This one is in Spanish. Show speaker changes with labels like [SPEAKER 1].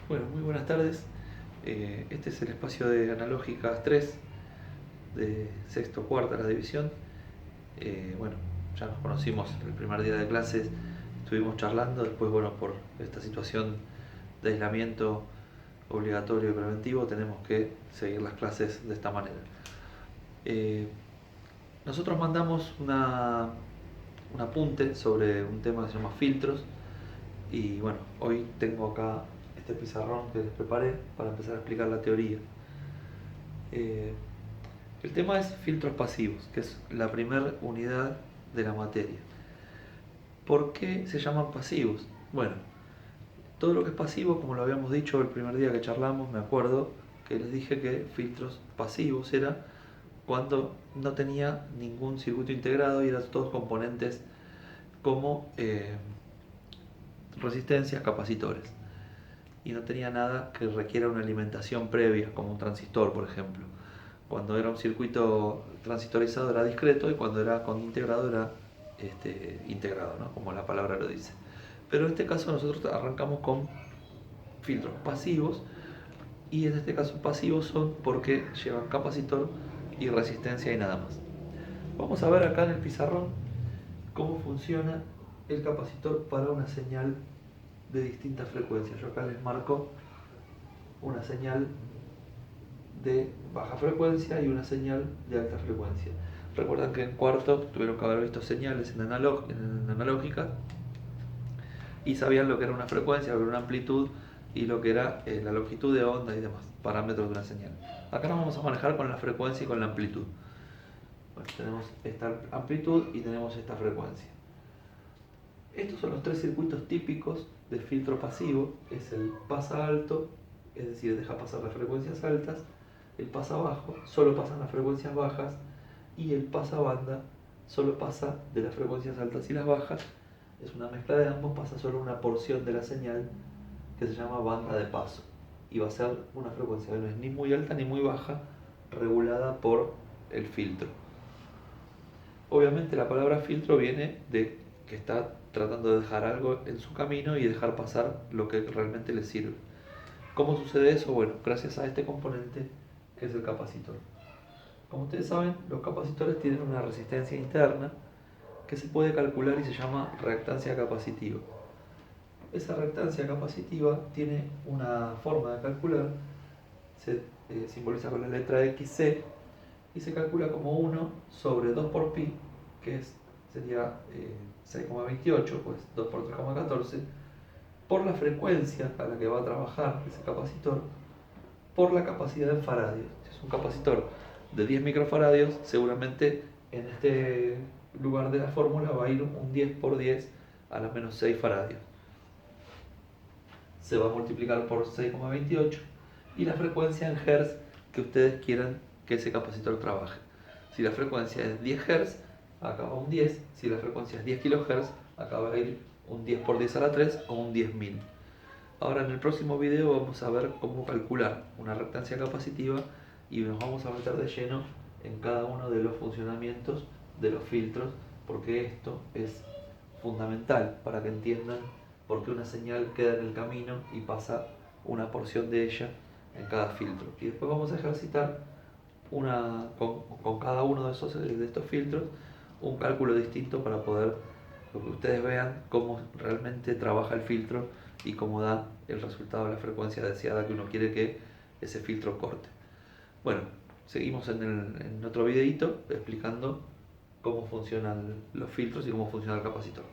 [SPEAKER 1] Bueno, muy buenas tardes. Este es el espacio de Analógicas 3 de sexto cuarta la división. Bueno, ya nos conocimos el primer día de clases, estuvimos charlando, después bueno, por esta situación de aislamiento obligatorio y preventivo tenemos que seguir las clases de esta manera. Nosotros mandamos un apunte sobre un tema que se llama filtros y bueno, hoy tengo acá este pizarrón que les preparé para empezar a explicar la teoría. El tema es filtros pasivos, que es la primera unidad de la materia. ¿Por qué se llaman pasivos? Bueno, todo lo que es pasivo, como lo habíamos dicho el primer día que charlamos, me acuerdo que les dije que filtros pasivos era cuando no tenía ningún circuito integrado y eran todos componentes como resistencias, capacitores. Y no tenía nada que requiera una alimentación previa, como un transistor, por ejemplo. Cuando era un circuito transistorizado era discreto y cuando era con integrado era integrado, ¿no? Como la palabra lo dice. Pero en este caso nosotros arrancamos con filtros pasivos y en este caso pasivos son porque llevan capacitor y resistencia y nada más. Vamos a ver acá en el pizarrón cómo funciona el capacitor para una señal de distintas frecuencias. Yo acá les marco una señal de baja frecuencia y una señal de alta frecuencia. Recuerdan que en cuarto tuvieron que haber visto señales en analógica y sabían lo que era una frecuencia, lo que era una amplitud y lo que era la longitud de onda y demás, parámetros de una señal. Acá nos vamos a manejar con la frecuencia y con la amplitud. Bueno, tenemos esta amplitud y tenemos esta frecuencia. Estos son los tres circuitos típicos del filtro pasivo. Es el pasa alto, es decir, deja pasar las frecuencias altas. El pasa bajo, solo pasan las frecuencias bajas. Y el pasa banda, solo pasa de las frecuencias altas y las bajas. Es una mezcla de ambos, pasa solo una porción de la señal que se llama banda de paso. Y va a ser una frecuencia que no es ni muy alta ni muy baja, regulada por el filtro. Obviamente la palabra filtro viene de que está tratando de dejar algo en su camino y dejar pasar lo que realmente le sirve. ¿Cómo sucede eso? Bueno, gracias a este componente que es el capacitor. Como ustedes saben, los capacitores tienen una resistencia interna que se puede calcular y se llama reactancia capacitiva. Esa reactancia capacitiva tiene una forma de calcular, se simboliza con la letra XC y se calcula como 1 sobre 2 por pi, que sería 6,28, pues 2 por 3,14, por la frecuencia a la que va a trabajar ese capacitor, por la capacidad en faradios. Si es un capacitor de 10 microfaradios, seguramente en este lugar de la fórmula va a ir un 10 por 10 a la menos 6 faradios. Se va a multiplicar por 6,28 y la frecuencia en Hz que ustedes quieran que ese capacitor trabaje. Si la frecuencia es 10 Hz, acá va un 10. Si la frecuencia es 10 kHz, acá va a ir un 10 por 10 a la 3 o un 10.000. Ahora en el próximo video vamos a ver cómo calcular una reactancia capacitiva y nos vamos a meter de lleno en cada uno de los funcionamientos de los filtros, porque esto es fundamental para que entiendan por qué una señal queda en el camino y pasa una porción de ella en cada filtro. Y después vamos a ejercitar con cada uno de estos filtros un cálculo distinto para poder que ustedes vean cómo realmente trabaja el filtro y cómo da el resultado de la frecuencia deseada que uno quiere que ese filtro corte. Bueno, seguimos en otro videito explicando cómo funcionan los filtros y cómo funciona el capacitor.